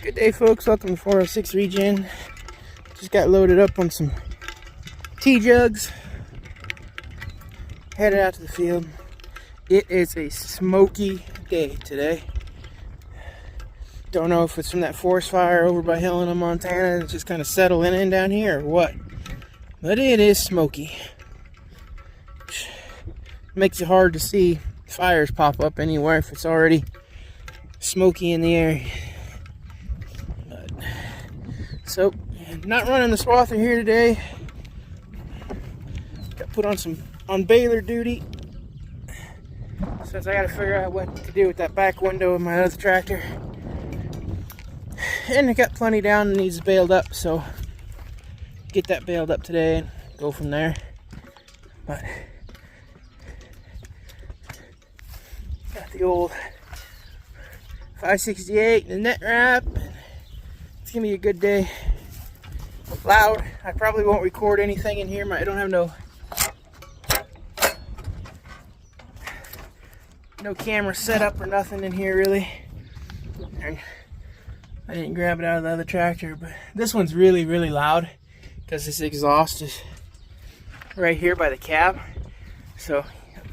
Good day, folks. Welcome to 406 Regen. Just got loaded up on some tea jugs. Headed out to the field. It is a smoky day today. Don't know if it's from that forest fire over by Helena, Montana. It's just kind of settling in down here or what. But it is smoky. Makes it hard to see fires pop up anywhere if it's already smoky in the air. So, not running the swather here today. Got put on baler duty, since I got to figure out what to do with that back window of my other tractor. And I got plenty down that needs baled up, so get that baled up today and go from there. But got the old 568 and the net wrap. It's gonna be a good day. Loud. I probably won't record anything in here. I don't have no camera set up or nothing in here really. And I didn't grab it out of the other tractor, but this one's really loud because this exhaust is right here by the cab. So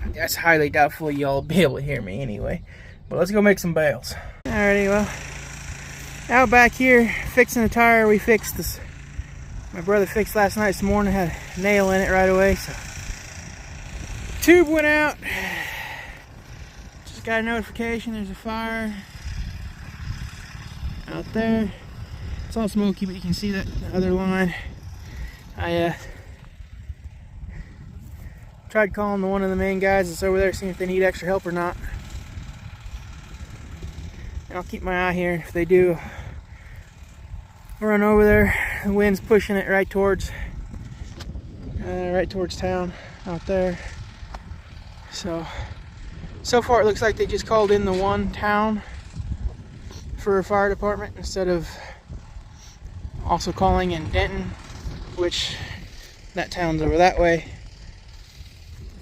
that's highly doubtful y'all will be able to hear me anyway. But let's go make some bales. Alrighty, well, out back here fixing the tire we fixed this. My brother fixed last night. This morning, had a nail in it right away, so tube went out. Just got a notification there's a fire out there. It's all smoky, but you can see that other line. I tried calling one of the main guys that's over there, seeing if they need extra help or not. And I'll keep my eye here. If they do, I'll run over there. The wind's pushing it right towards town out there. So far it looks like they just called in the one town for a fire department instead of also calling in Denton, which that town's over that way.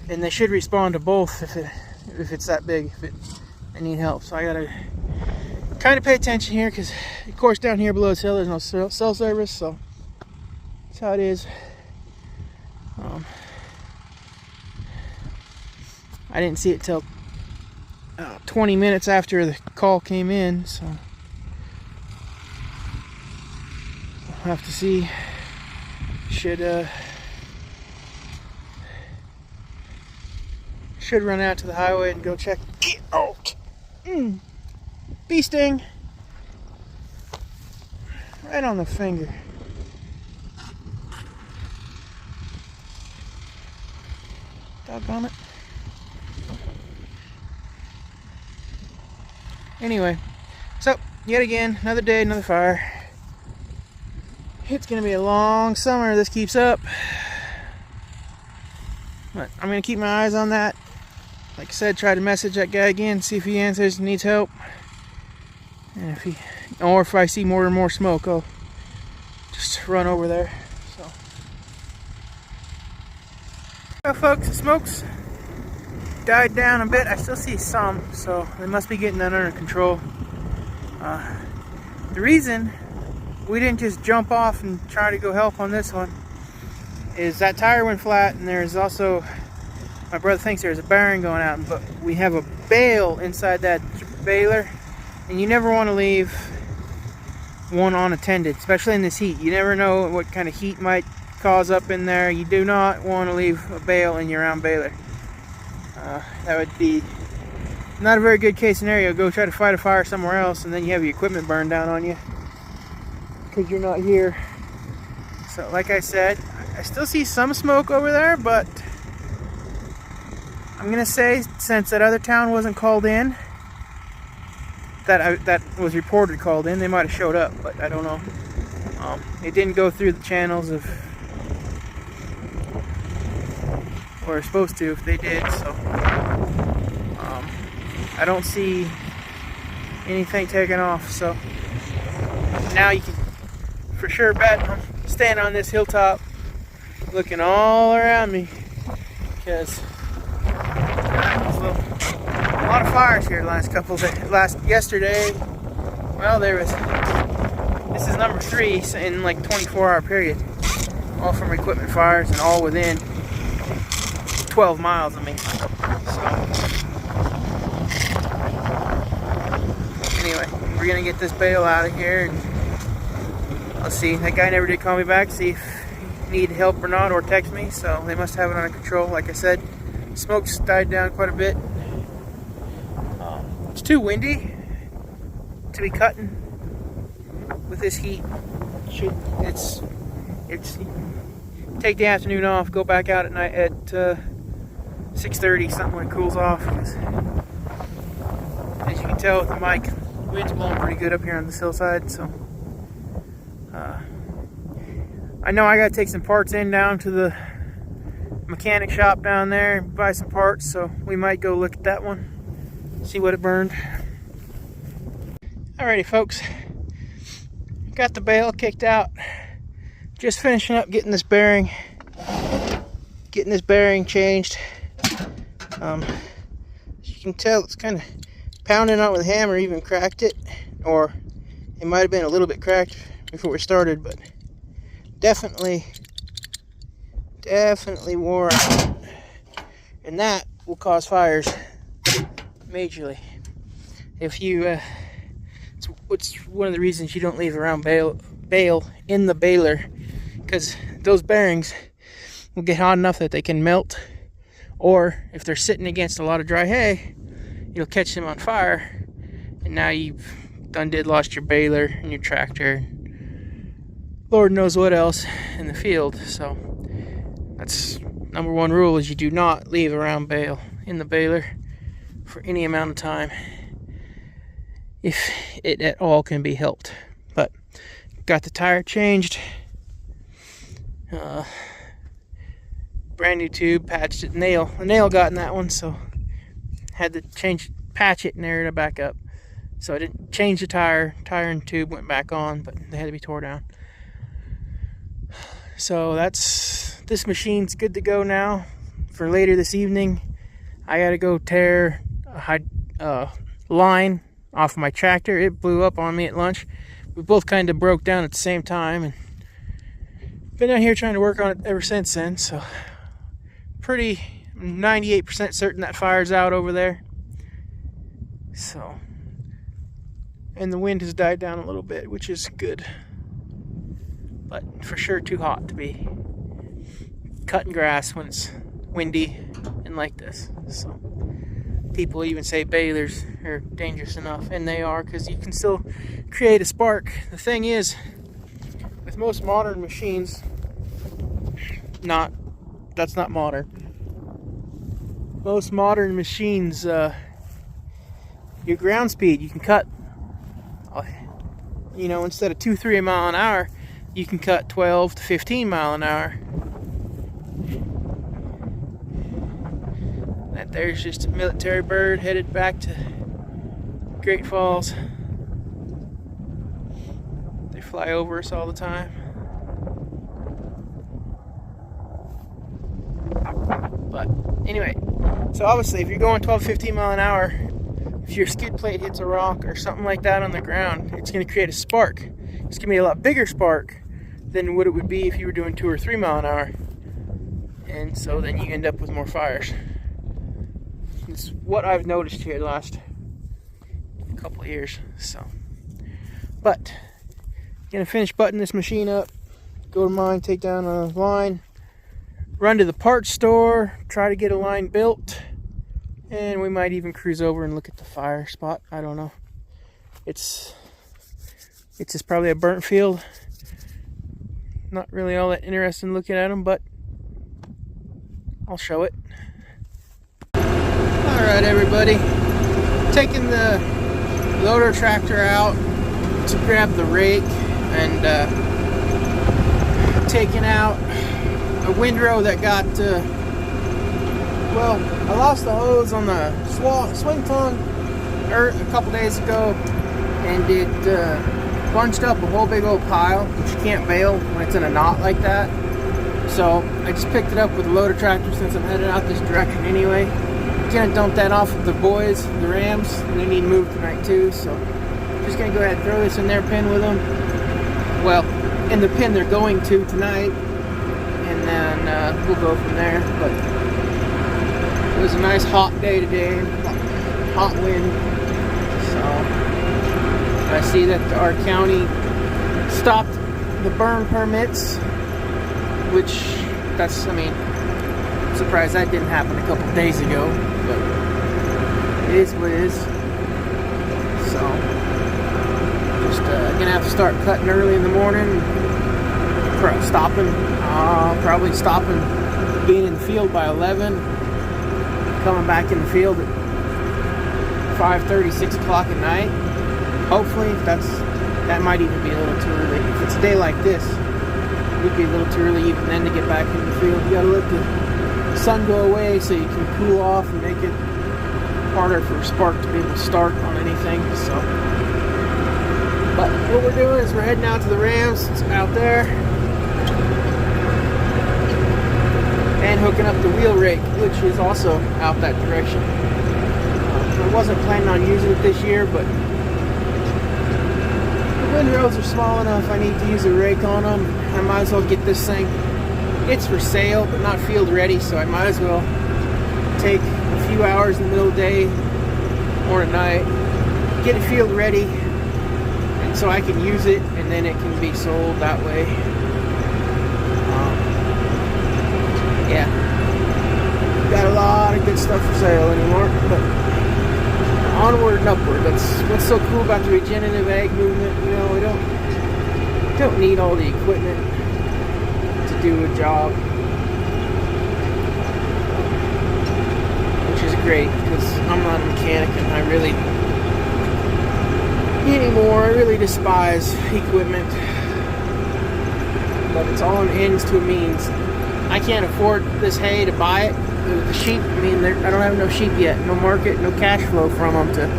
And they should respond to both if it's that big, if they need help. So I gotta kind of pay attention here, because of course down here below the hill there's no cell service, so that's how it is. I didn't see it till 20 minutes after the call came in, so I'll have to see. Should run out to the highway and go check it out. Bee sting right on the finger. Doggone it. Anyway, so yet again, another day, another fire. It's gonna be a long summer if this keeps up, but I'm gonna keep my eyes on that. Like I said, try to message that guy again, see if he answers and needs help. And if I see more and more smoke, I'll just run over there. So, well, folks, the smoke's died down a bit. I still see some, so they must be getting that under control. The reason we didn't just jump off and try to go help on this one is that tire went flat, and there's also, my brother thinks there's a bearing going out, but we have a bale inside that baler. And you never want to leave one unattended, especially in this heat. You never know what kind of heat might cause up in there. You do not want to leave a bale in your round baler. That would be not a very good case scenario. Go try to fight a fire somewhere else, and then you have your equipment burned down on you because you're not here. So like I said, I still see some smoke over there, but I'm going to say, since that other town wasn't called in, that was reported called in, they might have showed up, but I don't know. It didn't go through the channels of where it's supposed to, if they did, so I don't see anything taken off. So now you can for sure bet I'm standing on this hilltop looking all around me, because a lot of fires here the last couple of days. Yesterday, well, there was This is number 3 in like 24-hour period. All from equipment fires and all within 12 miles of me. So, anyway, we're gonna get this bale out of here, and let's see. That guy never did call me back, see if he needed help or not, or text me, so they must have it under control. Like I said, smoke's died down quite a bit. It's too windy to be cutting with this heat. It's take the afternoon off, go back out at night at 6:30, something when it cools off. As you can tell with the mic, the wind's blowing pretty good up here on this hillside. So I know I gotta take some parts down to the mechanic shop down there and buy some parts, so we might go look at that one, see what it burned. Alrighty folks, got the bale kicked out, just finishing up getting this bearing changed. As you can tell, it's kind of pounding on it with a hammer, even cracked it, or it might have been a little bit cracked before we started, but definitely wore out, and that will cause fires majorly. If you it's one of the reasons you don't leave around bale in the baler, because those bearings will get hot enough that they can melt, or if they're sitting against a lot of dry hay, you'll catch them on fire, and now you've lost your baler and your tractor, Lord knows what else in the field. So that's number 1 rule, is you do not leave around bale in the baler for any amount of time, if it at all can be helped. But got the tire changed, brand new tube, patched it. A nail got in that one, so had to patch it and air it back up. So I didn't change the tire and tube went back on, but they had to be tore down. So this machine's good to go now for later this evening. I gotta go tear a line off my tractor. It blew up on me at lunch. We both kind of broke down at the same time, and been out here trying to work on it ever since then. So pretty 98% certain that fire's out over there. So, and the wind has died down a little bit, which is good, but for sure too hot to be cutting grass when it's windy and like this. So people even say balers are dangerous enough, and they are, because you can still create a spark. The thing is, with most modern machines, that's not modern. Most modern machines, your ground speed, you can cut, instead of 2-3 mile an hour, you can cut 12 to 15 mile an hour. That there's just a military bird headed back to Great Falls. They fly over us all the time. But anyway, so obviously if you're going 12-15 mile an hour, if your skid plate hits a rock or something like that on the ground, it's going to create a spark. It's going to be a lot bigger spark than what it would be if you were doing 2 or 3 mile an hour. And so then you end up with more fires. It's what I've noticed here the last couple of years. So, but gonna finish buttoning this machine up, go to mine, take down a line, run to the parts store, try to get a line built, and we might even cruise over and look at the fire spot. I don't know. It's just probably a burnt field. Not really all that interested in looking at them, but I'll show it. Alright everybody, taking the loader tractor out to grab the rake, and taking out a windrow that got, I lost the hose on the swing tongue a couple days ago, and it bunched up a whole big old pile, which you can't bale when it's in a knot like that. So I just picked it up with the loader tractor since I'm headed out this direction anyway. Gonna dump that off with the boys, the Rams, and they need moved tonight too. So just gonna go ahead and throw this in their pen with them, well, in the pen they're going to tonight, and then we'll go from there. But it was a nice hot day today, hot wind, so I see that our county stopped the burn permits, which that's, I mean, I'm surprised that didn't happen a couple days ago, but it is what it is. So just gonna have to start cutting early in the morning, probably stopping, being in the field by 11, coming back in the field at 5:30, 6 o'clock at night. Hopefully that might even be a little too early. If it's a day like this, it would be a little too early even then to get back in the field. You gotta let the sun go away so you can cool off and make it harder for a spark to be able to start on anything. So, but what we're doing is we're heading out to the Rams. It's out there, and hooking up the wheel rake, which is also out that direction. I wasn't planning on using it this year, but the windrows are small enough. I need to use a rake on them. I might as well get this thing. It's for sale, but not field ready, so I might as well take a few hours in the middle of the day or at night, get it field ready, and so I can use it, and then it can be sold that way. Yeah, got a lot of good stuff for sale anymore, but onward and upward. That's what's so cool about the regenerative ag movement. You know, we don't need all the equipment to do a job, which is great because I'm not a mechanic, and I really despise equipment. But it's all an ends to a means. I can't afford this hay to buy it. The sheep, I mean, I don't have no sheep yet. No market, no cash flow from them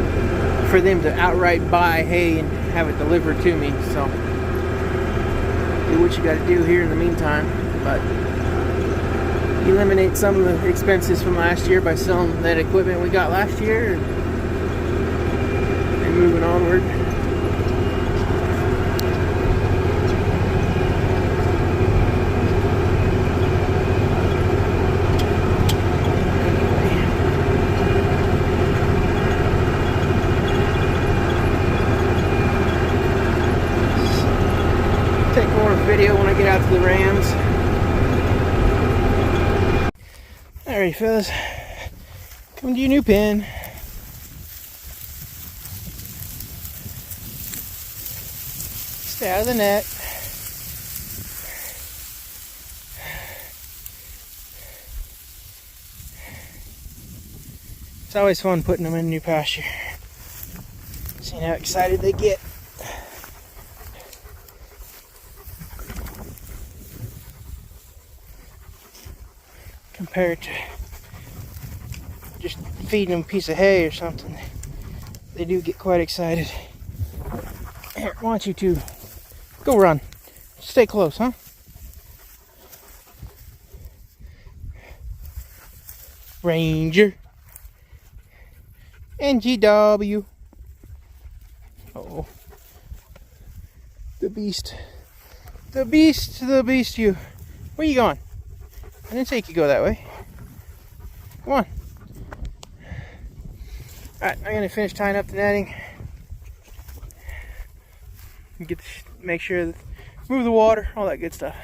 for them to outright buy hay and have it delivered to me. So do what you got to do here in the meantime. But eliminate some of the expenses from last year by selling that equipment we got last year and moving onward. Take more video when I get out to the Rams. Alrighty, fellas, coming to your new pen. Stay out of the net. It's always fun putting them in new pasture. Seeing how excited they get. Compared to just feeding them a piece of hay or something, they do get quite excited. Here, I want you to go run. Stay close, huh? Ranger. NGW. Uh-oh. The beast. The beast, you. Where you going? I didn't say you could go that way. Come on. Alright, I'm gonna finish tying up the netting. Make sure that move the water, all that good stuff.